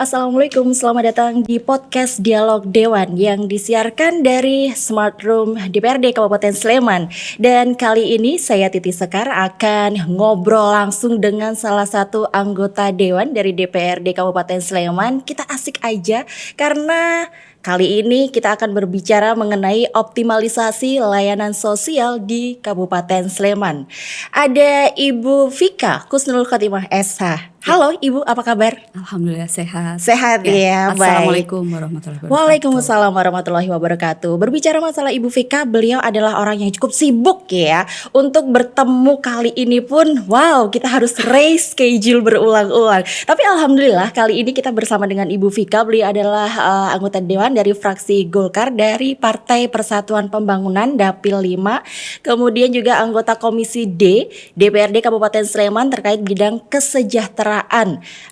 Assalamualaikum, selamat datang di podcast Dialog Dewan yang disiarkan dari Smart Room DPRD Kabupaten Sleman. Dan kali ini saya Titi Sekar akan ngobrol langsung dengan salah satu anggota Dewan dari DPRD Kabupaten Sleman. Kita asik aja karena kali ini kita akan berbicara mengenai optimalisasi layanan sosial di Kabupaten Sleman. Ada Ibu Vika Kusnul Khotimah SH. Halo Ibu, apa kabar? Alhamdulillah sehat. Sehat ya, baik. Assalamualaikum warahmatullahi wabarakatuh. Waalaikumsalam warahmatullahi wabarakatuh. Berbicara masalah Ibu Vika, beliau adalah orang yang cukup sibuk ya. Untuk bertemu kali ini pun, wow, kita harus raise schedule berulang-ulang. Tapi alhamdulillah kali ini kita bersama dengan Ibu Vika. Beliau adalah anggota Dewan dari fraksi Golkar dari Partai Persatuan Pembangunan Dapil 5. Kemudian juga anggota Komisi D DPRD Kabupaten Sleman terkait bidang kesejahteraan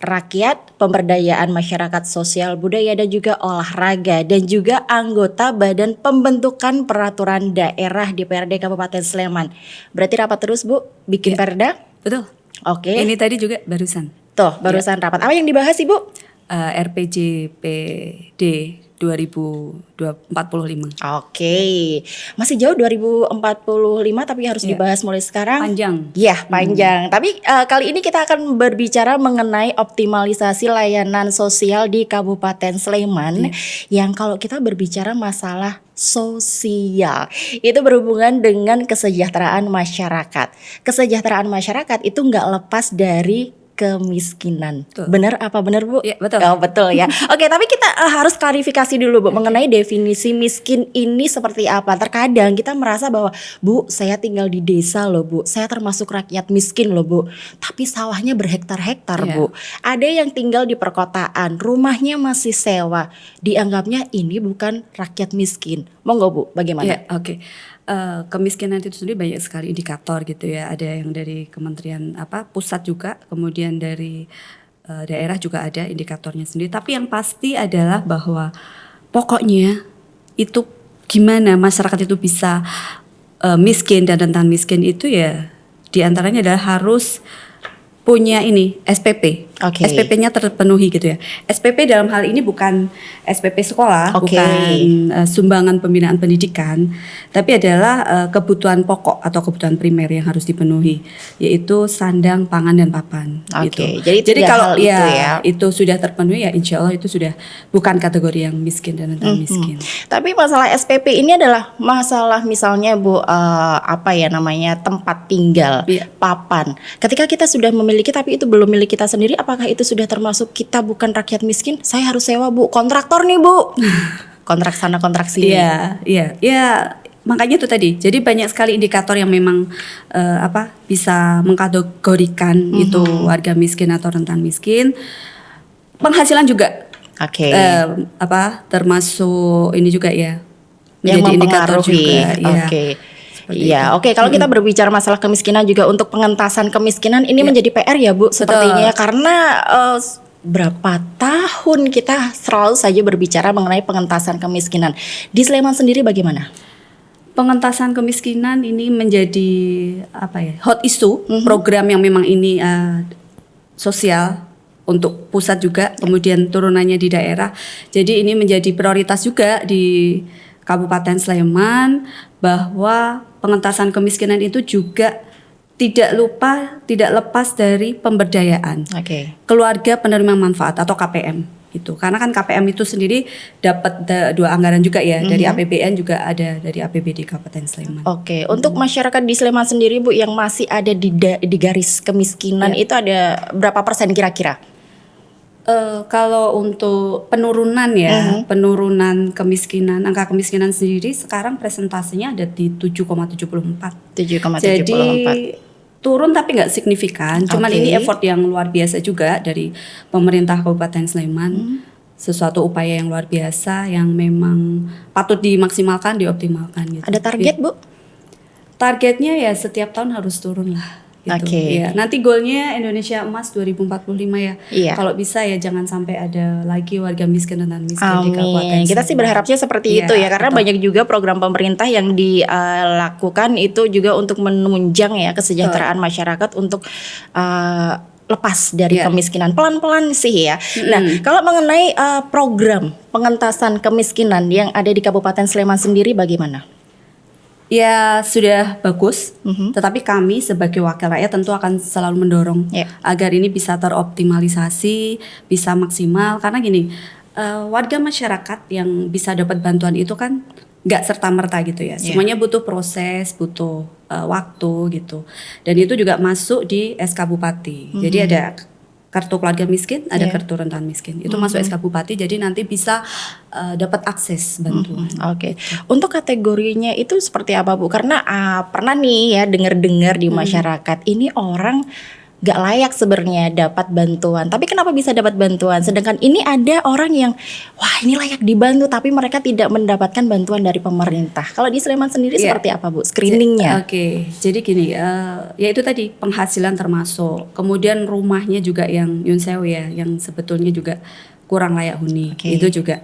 rakyat, pemberdayaan masyarakat sosial budaya dan juga olahraga, dan juga anggota Badan Pembentukan Peraturan Daerah DPRD Kabupaten Sleman. Berarti rapat terus Bu, bikin perda? Betul. Oke. Ini tadi juga barusan. Tuh, barusan rapat. Apa yang dibahas Ibu? RPJPD 2045. Oke. Masih jauh 2045 tapi harus dibahas mulai sekarang. Panjang. Iya, panjang. Tapi kali ini kita akan berbicara mengenai optimalisasi layanan sosial di Kabupaten Sleman. Yang kalau kita berbicara masalah sosial itu berhubungan dengan kesejahteraan masyarakat. Kesejahteraan masyarakat itu nggak lepas dari kemiskinan. Betul. Benar apa benar Bu? Ya, betul. Oh, betul ya. Oke, tapi kita harus klarifikasi dulu Bu mengenai definisi miskin ini seperti apa. Terkadang kita merasa bahwa Bu, saya tinggal di desa loh Bu, saya termasuk rakyat miskin loh Bu, tapi sawahnya berhektar-hektar Bu. Ada yang tinggal di perkotaan, rumahnya masih sewa, dianggapnya ini bukan rakyat miskin. Monggo Bu, bagaimana? Ya, oke. Kemiskinan itu sendiri banyak sekali indikator gitu ya. Ada yang dari kementerian pusat juga, kemudian dari daerah juga ada indikatornya sendiri. Tapi yang pasti adalah bahwa pokoknya itu gimana masyarakat itu bisa miskin dan rentan miskin itu ya diantaranya adalah harus punya ini SPP. Okay. SPP-nya terpenuhi gitu ya. SPP dalam hal ini bukan SPP sekolah, bukan sumbangan pembinaan pendidikan, tapi adalah kebutuhan pokok atau kebutuhan primer yang harus dipenuhi, yaitu sandang, pangan dan papan. Gitu. Jadi kalau itu sudah terpenuhi ya insya Allah itu sudah bukan kategori yang miskin dan rentan miskin. Tapi masalah SPP ini adalah masalah misalnya Bu tempat tinggal, papan. Ketika kita sudah memiliki tapi itu belum milik kita sendiri, apakah itu sudah termasuk kita bukan rakyat miskin? Saya harus sewa Bu, kontraktor nih Bu. Kontrak sana kontrak sini. Iya. Makanya itu tadi. Jadi banyak sekali indikator yang memang bisa mengkategorikan itu warga miskin atau rentan miskin. Penghasilan juga. Oke. Termasuk ini juga ya. Yang menjadi indikator juga. Oke. Iya, oke. Kalau kita berbicara masalah kemiskinan juga untuk pengentasan kemiskinan ini menjadi PR ya Bu, sepertinya karena berapa tahun kita selalu saja berbicara mengenai pengentasan kemiskinan. Di Sleman sendiri bagaimana? Pengentasan kemiskinan ini menjadi hot issue, program yang memang ini sosial untuk pusat juga, kemudian turunannya di daerah. Jadi ini menjadi prioritas juga di Kabupaten Sleman, bahwa pengentasan kemiskinan itu juga tidak lepas dari pemberdayaan keluarga penerima manfaat atau KPM itu. Karena kan KPM itu sendiri dapat dua anggaran juga ya, dari APBN juga ada dari APBD Kabupaten Sleman. Oke. Untuk masyarakat di Sleman sendiri Bu yang masih ada di garis kemiskinan itu ada berapa persen kira-kira? Kalau untuk penurunan penurunan kemiskinan, angka kemiskinan sendiri sekarang presentasinya ada di 7,74. 7,74. Jadi turun tapi nggak signifikan. Cuman ini effort yang luar biasa juga dari pemerintah Kabupaten Sleman. Sesuatu upaya yang luar biasa yang memang patut dimaksimalkan, dioptimalkan gitu. Ada target Bu? Targetnya ya setiap tahun harus turun lah. Gitu. Ya. Nanti goalnya Indonesia Emas 2045 ya. Kalau bisa ya jangan sampai ada lagi warga miskin dan miskin di Kabupaten. Kita sih berharapnya seperti itu ya, karena banyak juga program pemerintah yang dilakukan itu juga untuk menunjang ya kesejahteraan masyarakat untuk lepas dari Iya. kemiskinan pelan-pelan sih ya. Nah, kalau mengenai program pengentasan kemiskinan yang ada di Kabupaten Sleman sendiri bagaimana? Ya sudah bagus, tetapi kami sebagai wakil rakyat tentu akan selalu mendorong Ya. agar ini bisa teroptimalisasi, bisa maksimal. Karena gini, warga masyarakat yang bisa dapat bantuan itu kan nggak serta-merta gitu ya. Semuanya butuh proses, butuh waktu gitu. Dan itu juga masuk di SK Bupati. Jadi ada kartu keluarga miskin, ada kartu rentan miskin. Itu masuk SK Bupati, jadi nanti bisa dapat akses bantuan. Oke, untuk kategorinya itu seperti apa Bu? Karena pernah nih ya dengar-dengar di masyarakat ini orang gak layak sebenarnya dapat bantuan. Tapi kenapa bisa dapat bantuan? Sedangkan ini ada orang yang wah ini layak dibantu tapi mereka tidak mendapatkan bantuan dari pemerintah. Kalau di Sleman sendiri Iya. seperti apa Bu? Screeningnya? Oke, jadi gini, ya itu tadi penghasilan termasuk, kemudian rumahnya juga yang Yun Sewu ya, yang sebetulnya juga kurang layak huni, Oke. itu juga.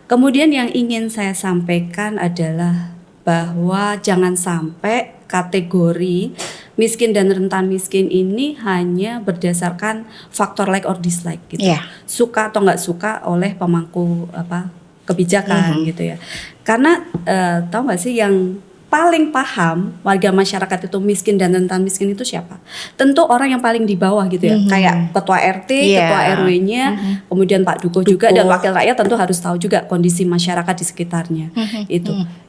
Kemudian yang ingin saya sampaikan adalah bahwa jangan sampai kategori miskin dan rentan miskin ini hanya berdasarkan faktor like or dislike gitu, Iya. suka atau nggak suka oleh pemangku kebijakan gitu ya. Karena tahu nggak sih yang paling paham warga masyarakat itu miskin dan rentan miskin itu siapa? Tentu orang yang paling di bawah gitu ya, kayak ketua RT, Iya. ketua RW-nya, kemudian Pak Dukuh juga, dan wakil rakyat tentu harus tahu juga kondisi masyarakat di sekitarnya.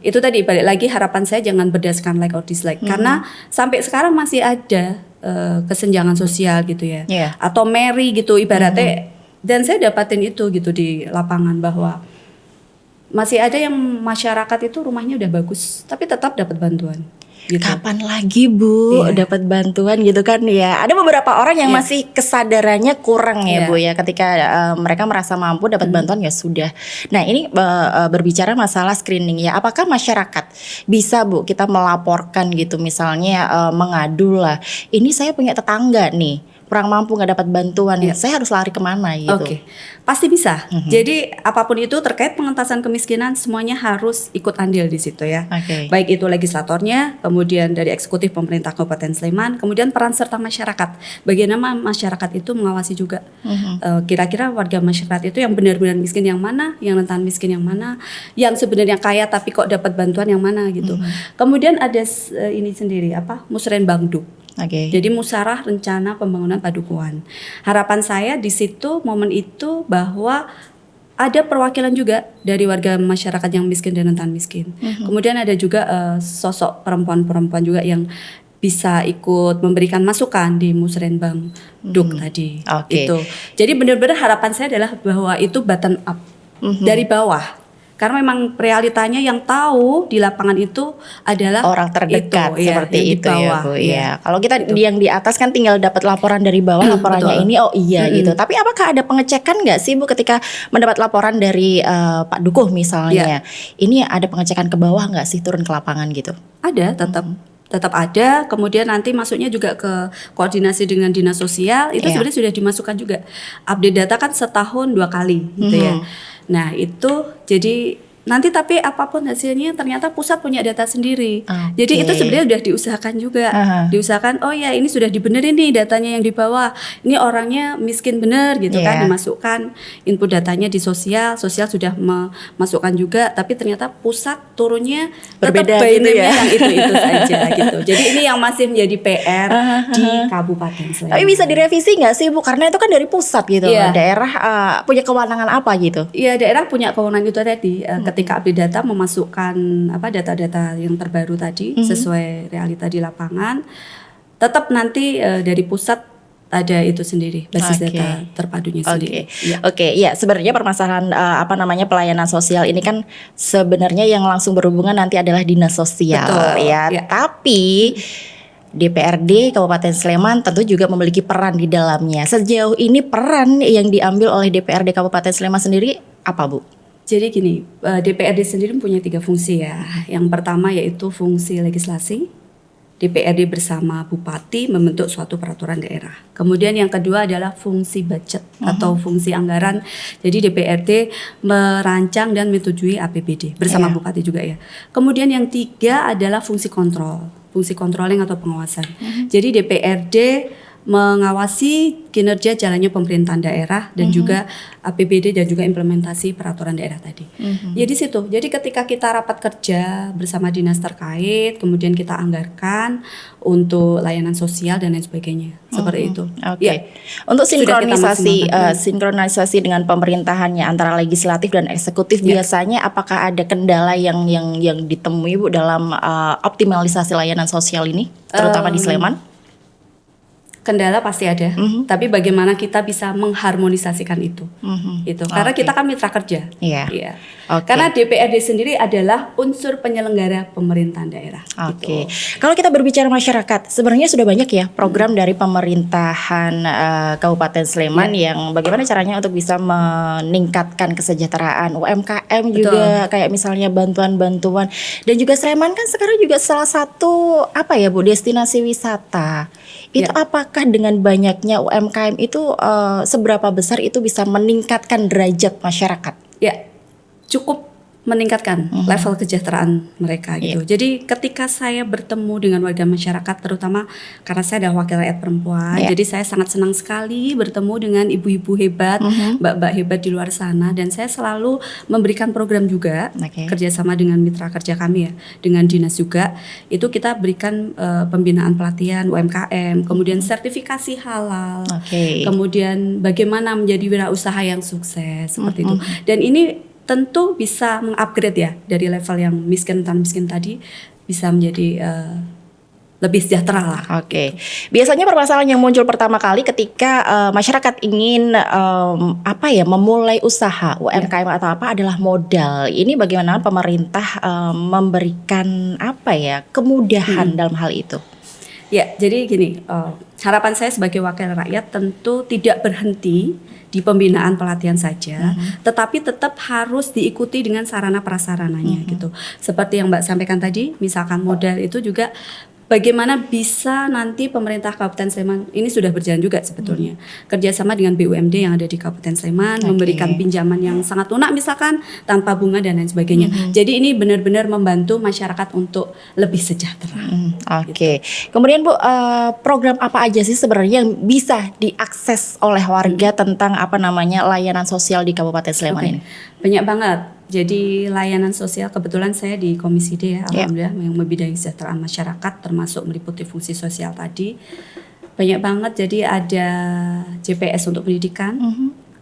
Itu tadi balik lagi harapan saya jangan berdasarkan like or dislike, karena sampai sekarang masih ada kesenjangan sosial gitu ya, Iya. atau Mary gitu ibaratnya. Dan saya dapatin itu gitu di lapangan bahwa masih ada yang masyarakat itu rumahnya udah bagus tapi tetap dapat bantuan gitu. Kapan lagi Bu Iya. dapat bantuan gitu kan ya? Ada beberapa orang yang Iya. masih kesadarannya kurang ya Iya. Bu ya, ketika mereka merasa mampu dapat bantuan ya sudah. Nah ini berbicara masalah screening ya, apakah masyarakat bisa Bu kita melaporkan gitu misalnya mengadu lah, ini saya punya tetangga nih kurang mampu nggak dapat bantuan, Iya. saya harus lari kemana gitu? Oke, pasti bisa. Jadi apapun itu terkait pengentasan kemiskinan semuanya harus ikut andil di situ ya. Oke. Baik itu legislatornya, kemudian dari eksekutif pemerintah Kabupaten Sleman, kemudian peran serta masyarakat. Bagaimana masyarakat itu mengawasi juga. Kira-kira warga masyarakat itu yang benar-benar miskin yang mana, yang rentan miskin yang mana, yang sebenarnya kaya tapi kok dapat bantuan yang mana gitu. Kemudian ada ini sendiri Musrenbang Duk. Oke. Jadi musyawarah rencana pembangunan padukuhan. Harapan saya di situ momen itu bahwa ada perwakilan juga dari warga masyarakat yang miskin dan rentan miskin. Kemudian ada juga sosok perempuan-perempuan juga yang bisa ikut memberikan masukan di Musrenbang Duk tadi. Oke. Itu. Jadi benar-benar harapan saya adalah bahwa itu bottom up dari bawah. Karena memang realitanya yang tahu di lapangan itu adalah Orang terdekat itu, seperti yang di itu ya bawah, Bu iya. ya. Kalau kita yang di atas kan tinggal dapat laporan dari bawah, laporannya betul. ini oh iya gitu. Tapi apakah ada pengecekan nggak sih Bu ketika mendapat laporan dari Pak Dukuh misalnya? Ini ada pengecekan ke bawah nggak sih turun ke lapangan gitu? Ada tetap ada, kemudian nanti masuknya juga ke koordinasi dengan dinas sosial, itu Iya. sebenarnya sudah dimasukkan juga. Update data kan setahun 2 kali gitu ya. Nah itu jadi nanti tapi apapun hasilnya ternyata pusat punya data sendiri. Oke. Jadi itu sebenarnya udah diusahakan juga. Diusahakan oh ya ini sudah dibenerin nih datanya yang di bawah. Ini orangnya miskin bener gitu kan, Iya. dimasukkan input datanya di sosial sudah memasukkan juga, tapi ternyata pusat turunnya Berbeda tetap by gitu name-nya ya. yang itu saja gitu. Jadi ini yang masih menjadi PR di Kabupaten Sleman. Tapi bisa direvisi nggak sih Bu? Karena itu kan dari pusat gitu. Iya. Daerah punya kewenangan apa gitu? Iya, daerah punya kewenangan itu tadi. Ketika update data memasukkan data-data yang terbaru tadi sesuai realita di lapangan, tetap nanti dari pusat ada itu sendiri basis Oke. data terpadunya sendiri. Iya. Oke, ya sebenarnya permasalahan pelayanan sosial ini kan sebenarnya yang langsung berhubungan nanti adalah dinas sosial Betul, ya. ya. Tapi DPRD Kabupaten Sleman tentu juga memiliki peran di dalamnya. Sejauh ini peran yang diambil oleh DPRD Kabupaten Sleman sendiri apa Bu? Jadi gini, DPRD sendiri punya 3 fungsi ya. Yang pertama yaitu fungsi legislasi. DPRD bersama Bupati membentuk suatu peraturan daerah. Kemudian yang kedua adalah fungsi budget atau fungsi anggaran. Jadi DPRD merancang dan menyetujui APBD bersama Iya. Bupati juga ya. Kemudian yang 3 adalah fungsi kontrol, fungsi controlling atau pengawasan. Jadi DPRD mengawasi kinerja jalannya pemerintahan daerah dan juga APBD dan juga implementasi peraturan daerah tadi. Ya di situ. Jadi ketika kita rapat kerja bersama dinas terkait, kemudian kita anggarkan untuk layanan sosial dan lain sebagainya. Seperti itu. Oke. Ya. Untuk Sudah kita maksimalkan. sinkronisasi dengan pemerintahannya antara legislatif dan eksekutif, biasanya apakah ada kendala yang ditemui Bu dalam optimalisasi layanan sosial ini, terutama di Sleman? Kendala pasti ada, tapi bagaimana kita bisa mengharmonisasikan itu, karena kita kan mitra kerja, Iya. Oke. Karena DPRD sendiri adalah unsur penyelenggara pemerintahan daerah. Oke. Gitu. Kalau kita berbicara masyarakat, sebenarnya sudah banyak ya program dari pemerintahan Kabupaten Sleman yang bagaimana caranya untuk bisa meningkatkan kesejahteraan UMKM juga, kayak misalnya bantuan-bantuan, dan juga Sleman kan sekarang juga salah satu Bu, destinasi wisata. Itu apakah dengan banyaknya UMKM itu seberapa besar itu bisa meningkatkan derajat masyarakat? Ya, cukup meningkatkan level kesejahteraan mereka gitu. Jadi ketika saya bertemu dengan warga masyarakat, terutama karena saya adalah wakil rakyat perempuan, jadi saya sangat senang sekali bertemu dengan ibu-ibu hebat, mbak-mbak hebat di luar sana, dan saya selalu memberikan program juga kerjasama dengan mitra kerja kami ya, dengan dinas juga. Itu kita berikan pembinaan pelatihan UMKM, kemudian sertifikasi halal, kemudian bagaimana menjadi wirausaha yang sukses seperti itu. Dan ini tentu bisa mengupgrade ya dari level yang miskin tadi bisa menjadi lebih sejahtera lah. Oke. Biasanya permasalahan yang muncul pertama kali ketika masyarakat ingin memulai usaha UMKM atau apa adalah modal. Ini bagaimana pemerintah memberikan kemudahan dalam hal itu? Ya, jadi gini, harapan saya sebagai wakil rakyat tentu tidak berhenti di pembinaan pelatihan saja, tetapi tetap harus diikuti dengan sarana prasarananya gitu. Seperti yang Mbak sampaikan tadi, misalkan modal itu juga bagaimana bisa nanti pemerintah Kabupaten Sleman ini sudah berjalan juga sebetulnya kerjasama dengan BUMD yang ada di Kabupaten Sleman, memberikan pinjaman yang sangat lunak misalkan tanpa bunga dan lain sebagainya. Jadi ini benar-benar membantu masyarakat untuk lebih sejahtera. Oke. Kemudian Bu, program apa aja sih sebenarnya yang bisa diakses oleh warga tentang layanan sosial di Kabupaten Sleman ini? Banyak banget. Jadi layanan sosial, kebetulan saya di Komisi D ya, alhamdulillah, yang membidangi kesejahteraan masyarakat termasuk meliputi fungsi sosial tadi. Banyak banget, jadi ada JPS untuk pendidikan,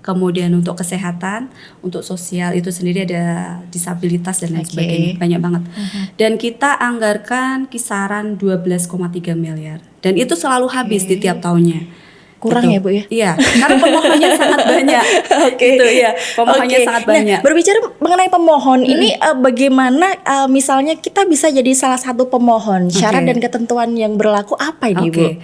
kemudian untuk kesehatan, untuk sosial itu sendiri ada disabilitas dan lain sebagainya, banyak banget. Dan kita anggarkan kisaran 12,3 miliar. Dan itu selalu habis di tiap tahunnya. Kurang ya Bu ya? Iya, karena pemohonnya sangat banyak. Gitu ya, pemohonnya sangat banyak. Nah, berbicara mengenai pemohon, ini bagaimana misalnya kita bisa jadi salah satu pemohon, syarat dan ketentuan yang berlaku apa ini Bu?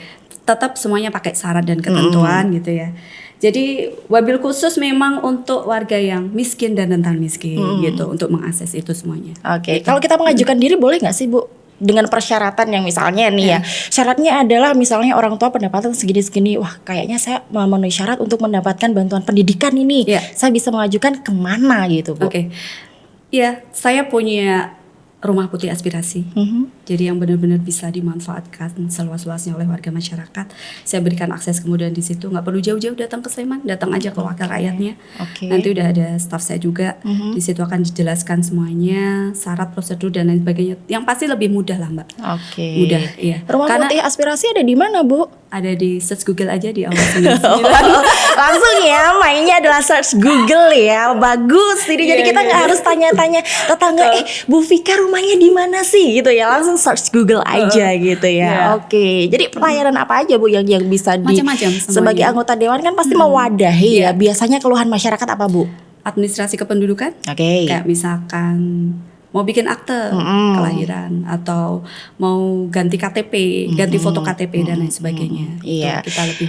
Tetap semuanya pakai syarat dan ketentuan gitu ya. Jadi wabil khusus memang untuk warga yang miskin dan rentan miskin gitu, untuk mengakses itu semuanya. Gitu. Kalau kita mengajukan diri boleh nggak sih Bu? Dengan persyaratan yang misalnya nih syaratnya adalah misalnya orang tua pendapatan segini-segini, wah kayaknya saya memenuhi syarat untuk mendapatkan bantuan pendidikan ini, saya bisa mengajukan kemana gitu Bu? Iya, saya punya Rumah Putri Aspirasi. Jadi yang benar-benar bisa dimanfaatkan seluas-luasnya oleh warga masyarakat. Saya berikan akses kemudian di situ, nggak perlu jauh-jauh datang ke Sleman, datang aja ke wakil rakyatnya. Nanti udah ada staf saya juga. Di situ akan dijelaskan semuanya, syarat, prosedur dan lain sebagainya. Yang pasti lebih mudah lah Mbak. Mudah, iya. Rumah Putri Aspirasi ada di mana Bu? Ada di search Google aja di awal 99. Langsung ya, mainnya adalah search Google ya. Bagus. Jadi kita nggak harus tanya-tanya tetangga, Bu Vika rumahnya di mana sih gitu ya. Langsung search Google aja gitu ya. Jadi pelayanan apa aja Bu yang bisa macam-macam sebagai anggota dewan kan pasti mewadahi ya. Biasanya keluhan masyarakat apa Bu? Administrasi kependudukan. Kayak misalkan mau bikin akte kelahiran atau mau ganti KTP, ganti foto KTP dan lain sebagainya. Iya.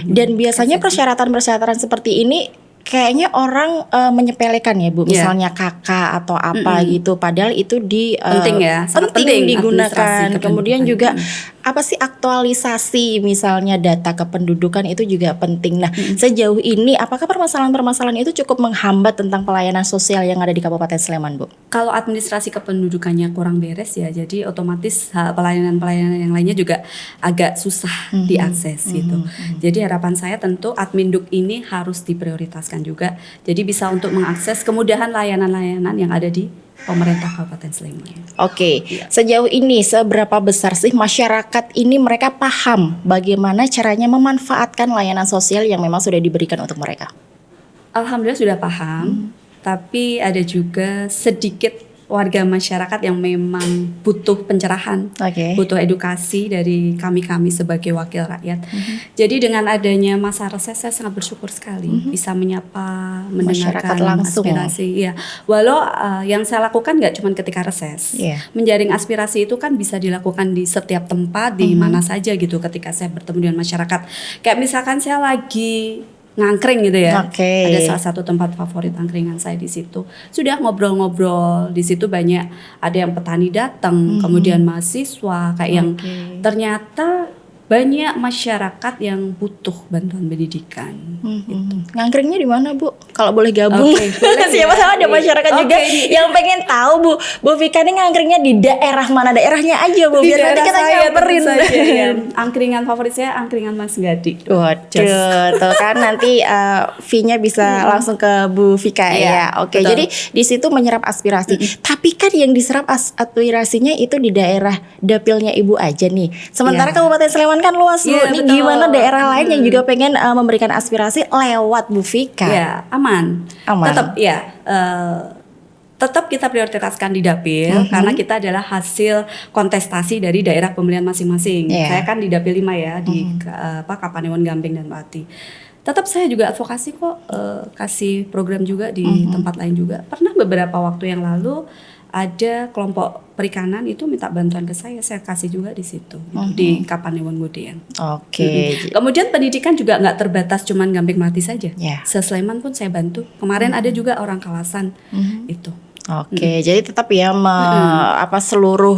Dan biasanya persyaratan-persyaratan seperti ini kayaknya orang menyepelekan ya Bu, Iya. misalnya kakak atau apa gitu, padahal itu Penting ya, sangat penting digunakan. administrasi Kemudian juga kependudukan. apa sih aktualisasi misalnya data kependudukan itu juga penting. Nah, sejauh ini apakah permasalahan-permasalahan itu cukup menghambat tentang pelayanan sosial yang ada di Kabupaten Sleman, Bu? Kalau administrasi kependudukannya kurang beres ya, jadi otomatis pelayanan-pelayanan yang lainnya juga agak susah diakses gitu. Jadi harapan saya tentu Adminduk ini harus diprioritaskan juga. Jadi bisa untuk mengakses kemudahan layanan-layanan yang ada di pemerintah Kabupaten Sleman. Oke, sejauh ini seberapa besar sih masyarakat ini mereka paham bagaimana caranya memanfaatkan layanan sosial yang memang sudah diberikan untuk mereka? Alhamdulillah sudah paham, tapi ada juga sedikit warga masyarakat yang memang butuh pencerahan, Oke. butuh edukasi dari kami sebagai wakil rakyat. Jadi dengan adanya masa reses saya sangat bersyukur sekali bisa menyapa, Masyarakat mendengarkan langsung. aspirasi. Ya, walau yang saya lakukan nggak cuma ketika reses, Iya. menjaring aspirasi itu kan bisa dilakukan di setiap tempat, di mana saja gitu. Ketika saya bertemu dengan masyarakat, kayak misalkan saya lagi ngangkring gitu ya. Oke. Ada salah satu tempat favorit angkringan saya di situ. Sudah ngobrol-ngobrol di situ, banyak ada yang petani datang, kemudian mahasiswa kayak yang Oke. ternyata banyak masyarakat yang butuh bantuan pendidikan. Ngangkringnya di mana, Bu? Kalau boleh gabung. Oke, boleh Siapa ya. tahu ada masyarakat Oke, juga yang pengen tahu, Bu Vika ini ngangkringnya di daerah mana? Daerahnya aja, Bu, Di biar nanti daerah kita saya nyamperin. tentu saja, ya. Angkringan favorit saya angkringan Mas Gadi. Waduh, tuh kan nanti fee-nya bisa langsung ke Bu Vika Iya, ya. Oke, betul. jadi di situ menyerap aspirasi. Tapi kan yang diserap aspirasinya itu di daerah dapilnya Ibu aja nih. Sementara Iya. Kabupaten Sleman kan luas, Bu. Iya, Nih betul. gimana daerah lain yang juga pengen memberikan aspirasi lewat Bu Vika? Ya, aman. Aman. Tetap ya. Tetap kita prioritaskan di dapil karena kita adalah hasil kontestasi dari daerah pemilihan masing-masing. Iya. Saya kan di dapil 5 ya di Kapanewon, Gamping dan Pati. Tetap saya juga advokasi kok, kasih program juga di tempat lain juga. Pernah beberapa waktu yang lalu ada kelompok perikanan itu minta bantuan ke saya kasih juga di situ di Kapanewon Ngudean. Oke. Kemudian pendidikan juga nggak terbatas cuman Gamping Melati saja. Ya. Se-Sleman pun saya bantu. Kemarin ada juga orang Kalasan itu. Oke, jadi tetap ya apa seluruh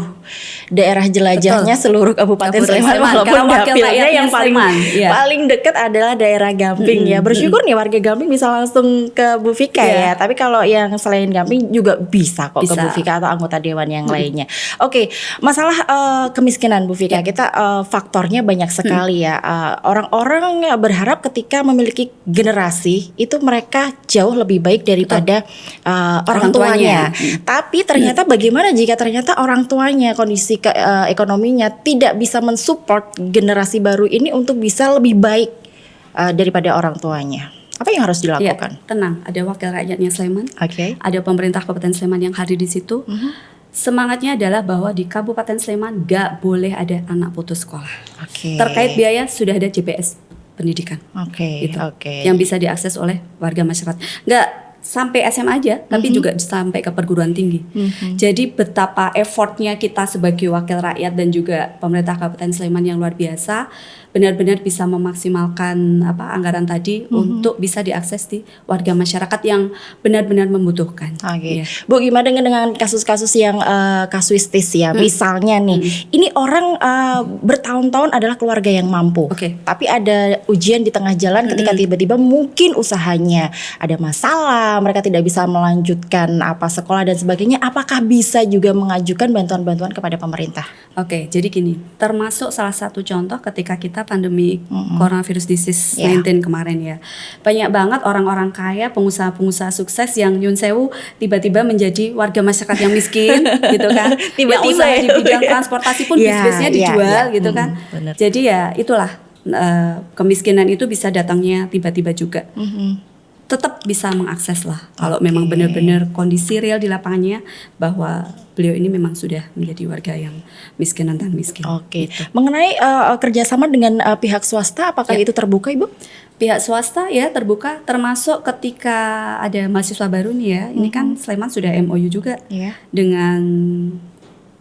daerah jelajahnya seluruh Kabupaten Kabupaten Sleman Sleman, walaupun karena wakil dapilnya rakyatnya yang paling Sleman, iya. paling dekat adalah daerah Gamping ya. Bersyukur nih warga Gamping bisa langsung ke Bu Vika ya. Iya. Tapi kalau yang selain Gamping juga bisa kok ke Bisa. Bu Vika atau anggota dewan yang lainnya. Oke, masalah kemiskinan Bu Vika, kita faktornya banyak sekali ya. Orang-orang berharap ketika memiliki generasi itu mereka jauh lebih baik daripada orang Orang tuanya. tuanya. Tapi ternyata bagaimana jika ternyata orang tuanya kondisi ekonominya tidak bisa mensupport generasi baru ini untuk bisa lebih baik daripada orang tuanya? Apa yang harus Ya, dilakukan? tenang, ada wakil rakyatnya Sleman, Oke. ada pemerintah Kabupaten Sleman yang hadir di situ. Semangatnya adalah bahwa di Kabupaten Sleman nggak boleh ada anak putus sekolah. Oke. Terkait biaya sudah ada JPS pendidikan. Oke. Gitu. Oke. Yang bisa diakses oleh warga masyarakat. Nggak sampai SMA aja, tapi juga sampai ke perguruan tinggi. Jadi betapa effortnya kita sebagai wakil rakyat dan juga pemerintah Kabupaten Sleman yang luar biasa, benar-benar bisa memaksimalkan anggaran tadi untuk bisa diakses di warga masyarakat yang benar-benar membutuhkan. Oke, Iya. Bu, gimana dengan kasus-kasus yang kasuistis ya? Misalnya nih, ini orang bertahun-tahun adalah keluarga yang mampu, Oke. tapi ada ujian di tengah jalan ketika tiba-tiba mungkin usahanya ada masalah, mereka tidak bisa melanjutkan sekolah dan sebagainya. Apakah bisa juga mengajukan bantuan-bantuan kepada pemerintah? Oke, jadi gini, termasuk salah satu contoh ketika kita pandemi coronavirus disease Ya. 19 kemarin ya. Banyak banget orang-orang kaya, pengusaha-pengusaha sukses yang nyun sewu tiba-tiba menjadi warga masyarakat yang miskin gitu kan. Tiba-tiba yang usaha ya, di bidang Bu, ya. transportasi pun Ya, bisnisnya ya, dijual ya. gitu kan. Benar. Jadi ya itulah kemiskinan itu bisa datangnya tiba-tiba juga. Tetap bisa mengakses lah kalau memang benar-benar kondisi real di lapangannya bahwa beliau ini memang sudah menjadi warga yang miskin dan miskin. Oke, mengenai kerjasama dengan pihak swasta, apakah itu terbuka, Ibu? Pihak swasta ya terbuka, termasuk ketika ada mahasiswa baru nih ya. Ini kan Sleman sudah MOU juga Iya. dengan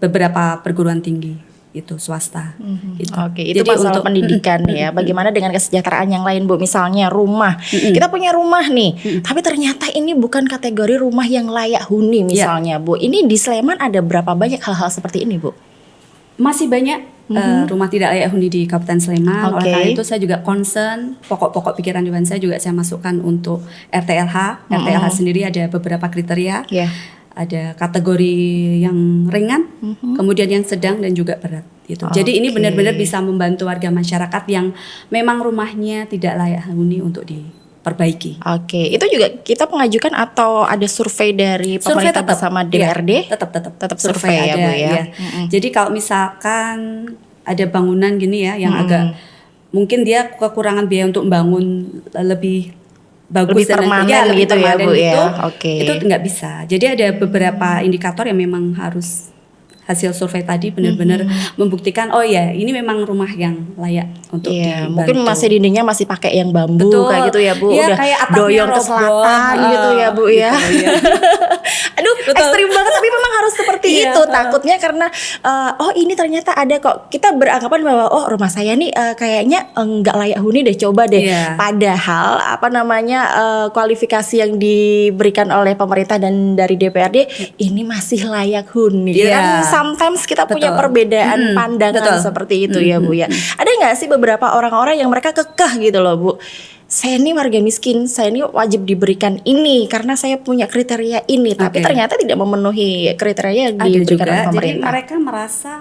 beberapa perguruan tinggi. itu swasta. Gitu. Oke, itu Jadi masalah untuk pendidikan ya. Bagaimana dengan kesejahteraan yang lain, Bu? Misalnya rumah. Kita punya rumah nih, tapi ternyata ini bukan kategori rumah yang layak huni misalnya, Bu. Ini di Sleman ada berapa banyak hal-hal seperti ini, Bu? masih banyak rumah tidak layak huni di Kabupaten Sleman. Oke. Oleh karena itu saya juga concern pokok-pokok pikiran Dewan saya juga saya masukkan untuk RTLH. RTLH sendiri ada beberapa kriteria. Ya. Ada kategori yang ringan, kemudian yang sedang dan juga berat gitu. Jadi ini Oke. benar-benar bisa membantu warga masyarakat yang memang rumahnya tidak layak huni untuk diperbaiki. Oke, itu juga kita mengajukan atau ada survei dari Survei pemerintah tetap, bersama iya, DPRD? tetap survei ya, Bu, ya. iya. Jadi kalau misalkan ada bangunan gini ya yang agak mungkin dia kekurangan biaya untuk membangun lebih bagus Lebih dan permanen lebih gitu ya, permanen Bu, ya. gitu, Oke. itu nggak bisa. Jadi ada beberapa indikator yang memang harus hasil survei tadi benar-benar membuktikan oh ya ini memang rumah yang layak untuk Iya, dibantu. mungkin masih dindingnya masih pakai yang bambu Betul. kayak gitu ya, Bu. Iya, Udah kayak atapnya doyong ke roboh. selatan gitu ya, Bu ya. Gitu, iya. Aduh, ekstrim banget tapi memang harus seperti Iya, itu. Takutnya karena oh ini ternyata ada kok. Kita beranggapan bahwa oh rumah saya nih kayaknya enggak layak huni deh, coba deh. Iya. Padahal apa namanya kualifikasi yang diberikan oleh pemerintah dan dari DPRD ini masih layak huni. Iya. Kan sometimes kita punya Betul. perbedaan pandangan betul. seperti itu ya, Bu ya. Ada nggak sih beberapa orang-orang yang mereka kekeh gitu loh, Bu? Saya ini warga miskin, saya ini wajib diberikan ini karena saya punya kriteria ini, tapi Oke. ternyata tidak memenuhi kriteria yang Ada diberikan juga, oleh jadi pemerintah. mereka merasa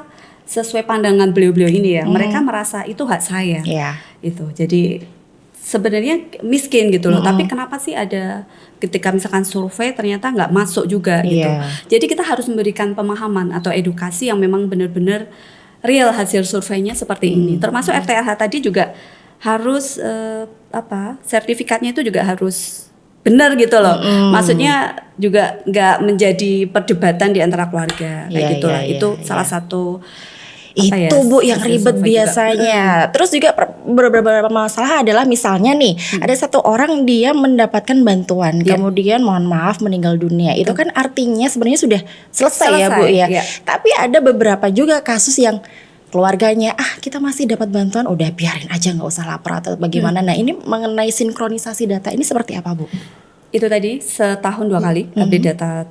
sesuai pandangan beliau-beliau ini ya, mereka merasa itu hak saya, Ya. itu. Jadi sebenarnya miskin gitu loh, tapi kenapa sih ada ketika misalkan survei ternyata nggak masuk juga gitu. Iya. Jadi kita harus memberikan pemahaman atau edukasi yang memang benar-benar real hasil surveinya seperti ini. Termasuk RTLH tadi juga harus sertifikatnya itu juga harus benar gitu loh. Maksudnya juga nggak menjadi perdebatan di antara keluarga kayak Iya, gitulah. iya, Itu iya, salah iya. satu Itu Bu yang hasil ribet survei juga. biasanya. Terus juga beberapa masalah adalah misalnya nih ada satu orang dia mendapatkan bantuan, Iya. kemudian mohon maaf meninggal dunia. Itu kan artinya sebenarnya sudah selesai ya, Bu ya. Iya. Tapi ada beberapa juga kasus yang keluarganya kita masih dapat bantuan, udah biarin aja nggak usah lapor atau bagaimana. Nah ini mengenai sinkronisasi data ini seperti apa, Bu? Itu tadi setahun 2 kali update data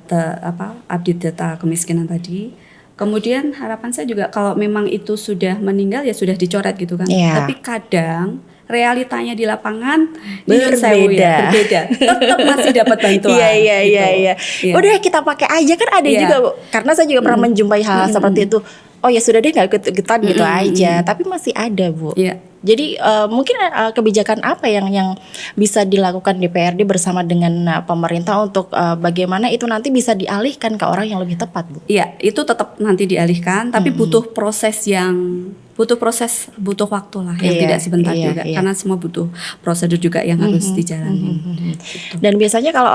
update data kemiskinan tadi. Kemudian harapan saya juga kalau memang itu sudah meninggal ya sudah dicoret gitu kan. Iya. Tapi kadang realitanya di lapangan Berbeda. berbeda. Tetap masih dapat bantuan. Iya gitu. iya. Iya. Udah kita pakai aja kan ada Iya. juga, Bu. Karena saya juga pernah menjumpai hal seperti itu. Oh ya sudah deh nggak ikut-ikutan gitu aja, tapi masih ada, Bu. Iya. Jadi mungkin kebijakan apa yang bisa dilakukan DPRD bersama dengan pemerintah untuk bagaimana itu nanti bisa dialihkan ke orang yang lebih tepat, Bu? Iya, itu tetap nanti dialihkan, tapi butuh butuh waktu lah yang Iya, tidak sebentar iya, juga, iya. karena semua butuh prosedur juga yang harus dijalani. Dan biasanya kalau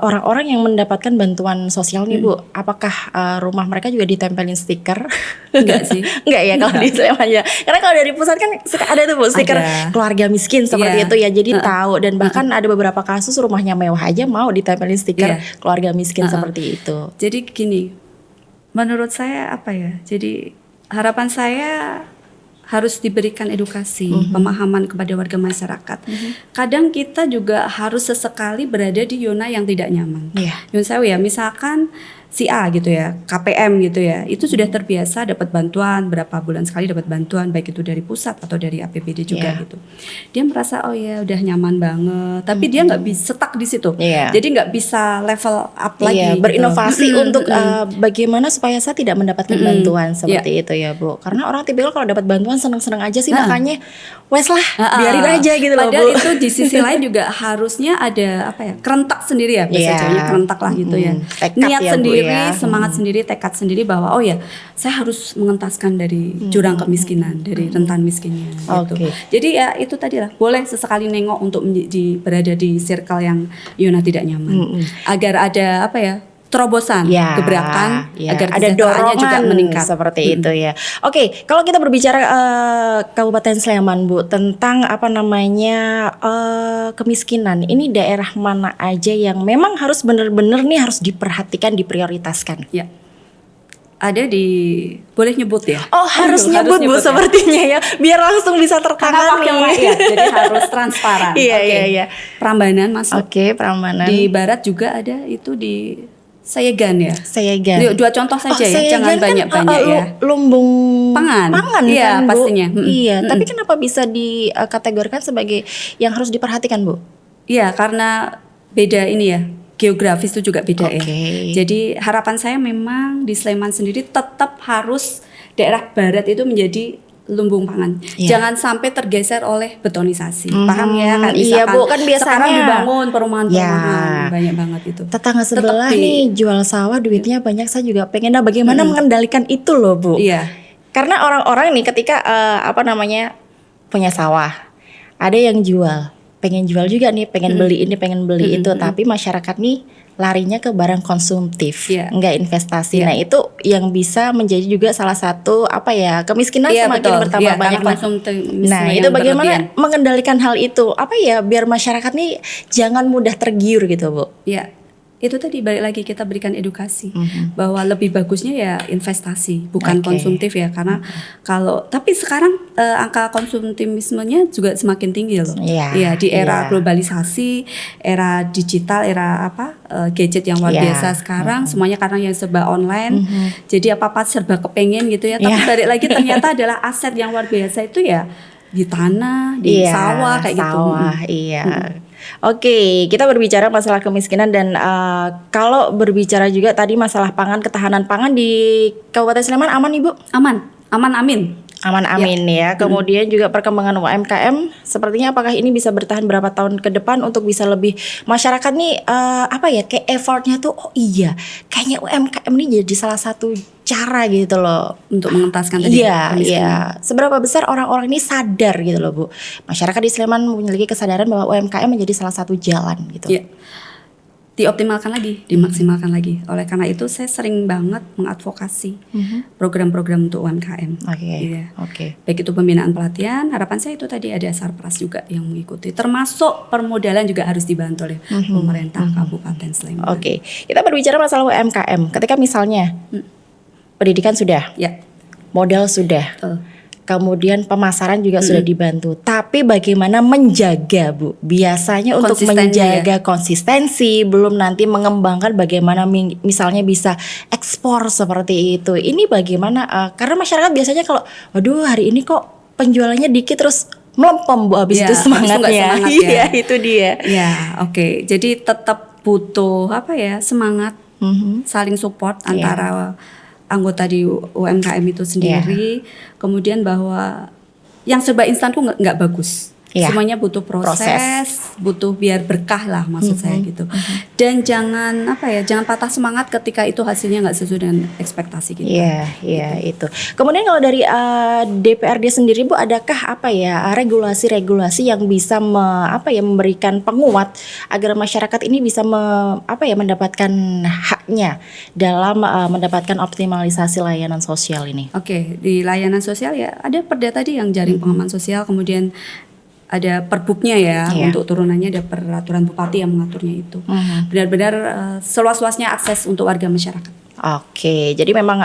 orang-orang yang mendapatkan bantuan sosial nih, Bu, apakah rumah mereka juga ditempelin stiker? Enggak sih. Enggak ya kalau di Sleman ya. Karena kalau dari pusat kan suka ada tuh, Bu, stiker Ada. keluarga miskin seperti Iya. itu ya. Jadi tahu, dan bahkan ada beberapa kasus rumahnya mewah aja mau ditempelin stiker Iya. keluarga miskin seperti itu. Jadi gini, menurut saya jadi harapan saya harus diberikan edukasi, pemahaman kepada warga masyarakat. Kadang kita juga harus sesekali berada di zona yang tidak nyaman. Iya. Nyun sewu ya, misalkan si A gitu ya, KPM gitu ya, itu sudah terbiasa dapat bantuan, berapa bulan sekali dapat bantuan, baik itu dari pusat atau dari APBD juga Iya. gitu. Dia merasa oh ya udah nyaman banget, tapi dia nggak bisa stuck di situ. Iya. Jadi nggak bisa level up lagi. Iya, gitu. berinovasi untuk bagaimana supaya saya tidak mendapatkan bantuan seperti itu ya, Bu. Karena orang tipikal kalau dapat bantuan seneng-seneng aja sih, makanya wes lah, biarin aja gitu loh, Padahal Bu. itu di sisi lain juga harusnya ada kerentak sendiri ya, bahasa Iya. Jawanya kerentak lah gitu ya. Tekad Niat ya, Bu, sendiri, ya. semangat sendiri, tekad sendiri bahwa oh ya, saya harus mengentaskan dari jurang kemiskinan, dari rentan miskinnya gitu. Oke. Jadi ya itu tadi lah, boleh sesekali nengok untuk berada di circle yang Yona tidak nyaman. Agar ada terobosan, Ya, gebrakan ya, agar ada kesejahteraannya juga dorongan meningkat. seperti itu ya. Oke, kalau kita berbicara Kabupaten Sleman, Bu, tentang kemiskinan, ini daerah mana aja yang memang harus benar-benar nih harus diperhatikan, diprioritaskan? Ya. ada di, boleh nyebut ya? Oh, harus nyebut Bu ya? sepertinya ya, biar langsung bisa Karena tertangani. wakil rakyat, jadi harus transparan. Iya, Oke. iya. Prambanan masuk. Oke, Prambanan. Di barat juga ada itu di Sayegan ya. Sayegan. Dua contoh saja ya, Sayegan jangan kan, banyak-banyak ya. Lumbung Pangan. Iya, kan Bu? pastinya. Iya, tapi kenapa bisa dikategorikan sebagai yang harus diperhatikan Bu? Iya, karena beda ini ya. Geografis itu juga beda ya. Oke. Jadi harapan saya memang di Sleman sendiri tetap harus daerah barat itu menjadi lumbung pangan. Iya. Jangan sampai tergeser oleh betonisasi. Paham ya kan? Iya, Bu, kan biasanya sekarang dibangun perumahan-perumahan Ya. banyak banget itu. Tetangga sebelah Tetep nih jual sawah duitnya banyak, saya juga pengen. Nah, bagaimana mengendalikan itu loh Bu? Iya. Karena orang-orang nih ketika punya sawah, ada yang jual, pengen jual juga nih, pengen beli ini, pengen beli itu, tapi masyarakat nih larinya ke barang konsumtif, Iya. nggak investasi. Iya. Nah, itu yang bisa menjadi juga salah satu kemiskinan Iya, semakin betul. bertambah Iya, banyak. karena konsumtivisme Nah, yang itu bagaimana berlebihan. mengendalikan hal itu? Biar masyarakat nih jangan mudah tergiur gitu, Bu. Ya, itu tadi balik lagi kita berikan edukasi bahwa lebih bagusnya ya investasi, bukan Oke. konsumtif ya. Karena tapi sekarang angka konsumtivismenya juga semakin tinggi loh. Iya, Di era iya. globalisasi, era digital, era gadget yang luar Iya. biasa sekarang, semuanya karena yang serba online. Jadi apa-apa serba kepengen gitu ya. Tapi Iya. balik lagi ternyata adalah aset yang luar biasa itu ya di tanah, di Iya, sawah kayak gitu. sawah, iya. Oke, kita berbicara masalah kemiskinan dan kalau berbicara juga tadi masalah pangan, ketahanan pangan di Kabupaten Sleman aman Ibu? Aman, amin. Aman amin ya. Kemudian juga perkembangan UMKM sepertinya apakah ini bisa bertahan berapa tahun ke depan untuk bisa lebih masyarakat nih kayak effortnya tuh kayaknya UMKM ini jadi salah satu cara gitu loh. Untuk mengentaskan tadi Iya, kemiskinan. iya. Seberapa besar orang-orang ini sadar gitu loh, Bu. Masyarakat di Sleman memiliki kesadaran bahwa UMKM menjadi salah satu jalan gitu. Iya. Dioptimalkan lagi, dimaksimalkan lagi. Oleh karena itu saya sering banget mengadvokasi program-program untuk UMKM. Oke. Iya. Oke. Baik itu pembinaan pelatihan, harapan saya itu tadi ada Sarpras juga yang mengikuti. Termasuk permodalan juga harus dibantu oleh pemerintah Kabupaten Sleman. Oke. Kita berbicara masalah UMKM. Ketika misalnya pendidikan sudah, Ya, modal sudah, betul. kemudian pemasaran juga sudah dibantu. Tapi bagaimana menjaga, Bu? Biasanya untuk Konsistennya menjaga konsistensi, belum nanti mengembangkan bagaimana misalnya bisa ekspor seperti itu. Ini bagaimana? Karena masyarakat biasanya kalau, waduh hari ini kok penjualannya dikit terus melempem Bu, habis Ya, itu habis itu nggak semangatnya. semangat ya. Iya, itu dia. Ya, oke. Jadi tetap butuh semangat, saling support antara anggota di UMKM itu sendiri. Kemudian bahwa yang serba instan tuh nggak bagus. Iya. Semuanya butuh proses, butuh biar berkah lah maksud saya gitu. Dan jangan jangan patah semangat ketika itu hasilnya nggak sesuai dengan ekspektasi kita. Iya, itu. Kemudian kalau dari DPRD sendiri Bu, adakah regulasi-regulasi yang bisa memberikan penguat agar masyarakat ini bisa mendapatkan haknya dalam mendapatkan optimalisasi layanan sosial ini? Oke, di layanan sosial ya ada perda tadi yang jaring pengaman sosial, kemudian ada perbuknya ya, Iya. untuk turunannya ada peraturan bupati yang mengaturnya itu. Benar-benar seluas-luasnya akses untuk warga masyarakat. Oke, jadi memang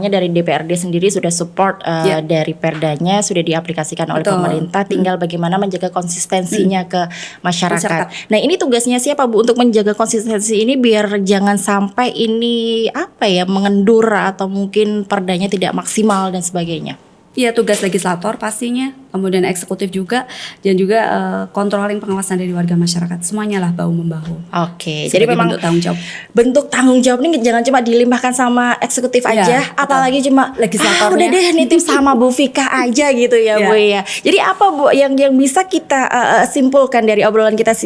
dari DPRD sendiri sudah support Ya. dari perdanya sudah diaplikasikan oleh Betul. pemerintah, tinggal bagaimana menjaga konsistensinya ke masyarakat. Masyarakat. Nah, ini tugasnya siapa Bu untuk menjaga konsistensi ini biar jangan sampai ini mengendur atau mungkin perdanya tidak maksimal dan sebagainya. Iya, tugas legislator pastinya, kemudian eksekutif juga, dan juga controlling pengawasan dari warga masyarakat. Semuanya lah bahu membahu. Oke, jadi Sebagai memang bentuk tanggung jawab. bentuk tanggung jawab ini jangan cuma dilimpahkan sama eksekutif Iya, aja, betul. apalagi cuma Legislatornya. udah deh nitip sama Bu Vika aja gitu ya Iya. Bu ya. Jadi apa Bu yang bisa kita simpulkan dari obrolan kita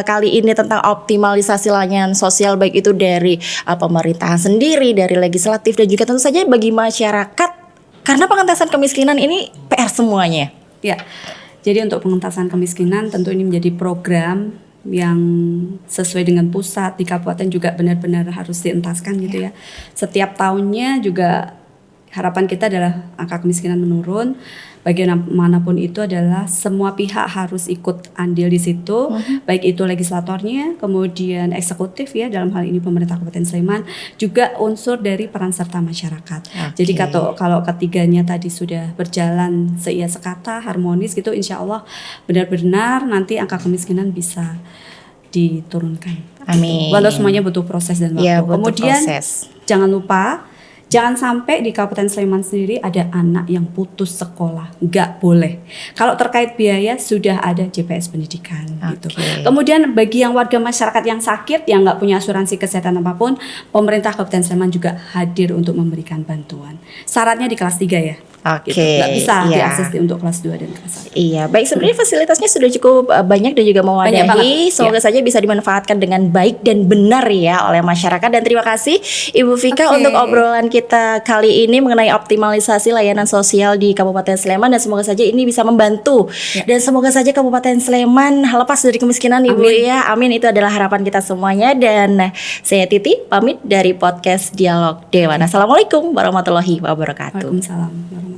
kali ini tentang optimalisasi layanan sosial, baik itu dari pemerintahan sendiri, dari legislatif, dan juga tentu saja bagi masyarakat, karena pengentasan kemiskinan ini PR semuanya. Ya, jadi untuk pengentasan kemiskinan tentu ini menjadi program yang sesuai dengan pusat, di kabupaten juga benar-benar harus dientaskan gitu ya. Setiap tahunnya juga harapan kita adalah angka kemiskinan menurun. bagaimanapun itu adalah semua pihak harus ikut andil di situ, baik itu legislatornya, kemudian eksekutif ya dalam hal ini pemerintah Kabupaten Sleman, juga unsur dari peran serta masyarakat. Jadi kalau ketiganya tadi sudah berjalan seia sekata, harmonis gitu, insya Allah benar-benar nanti angka kemiskinan bisa diturunkan. Amin. Walau semuanya butuh proses dan waktu. Ya, butuh Kemudian proses. jangan lupa, jangan sampai di Kabupaten Sleman sendiri ada anak yang putus sekolah, nggak boleh. Kalau terkait biaya sudah ada JPS pendidikan gitu. Kemudian bagi yang warga masyarakat yang sakit, yang nggak punya asuransi kesehatan apapun, pemerintah Kabupaten Sleman juga hadir untuk memberikan bantuan. Syaratnya di kelas 3 ya. Oke, Gitu. Nggak bisa iya. diakses untuk kelas 2 dan kelas 1. Iya, baik, sebenarnya fasilitasnya sudah cukup banyak dan juga Banyak banget, mewadahi. Semoga saja bisa dimanfaatkan dengan baik dan benar ya oleh masyarakat. Dan terima kasih Ibu Vika Oke. untuk obrolan kita kali ini mengenai optimalisasi layanan sosial di Kabupaten Sleman, dan semoga saja ini bisa membantu. Dan semoga saja Kabupaten Sleman lepas dari kemiskinan, Ibu ya. Amin, itu adalah harapan kita semuanya. Dan saya Titi pamit dari podcast Dialog Dewan. Assalamualaikum warahmatullahi wabarakatuh. Waalaikumsalam.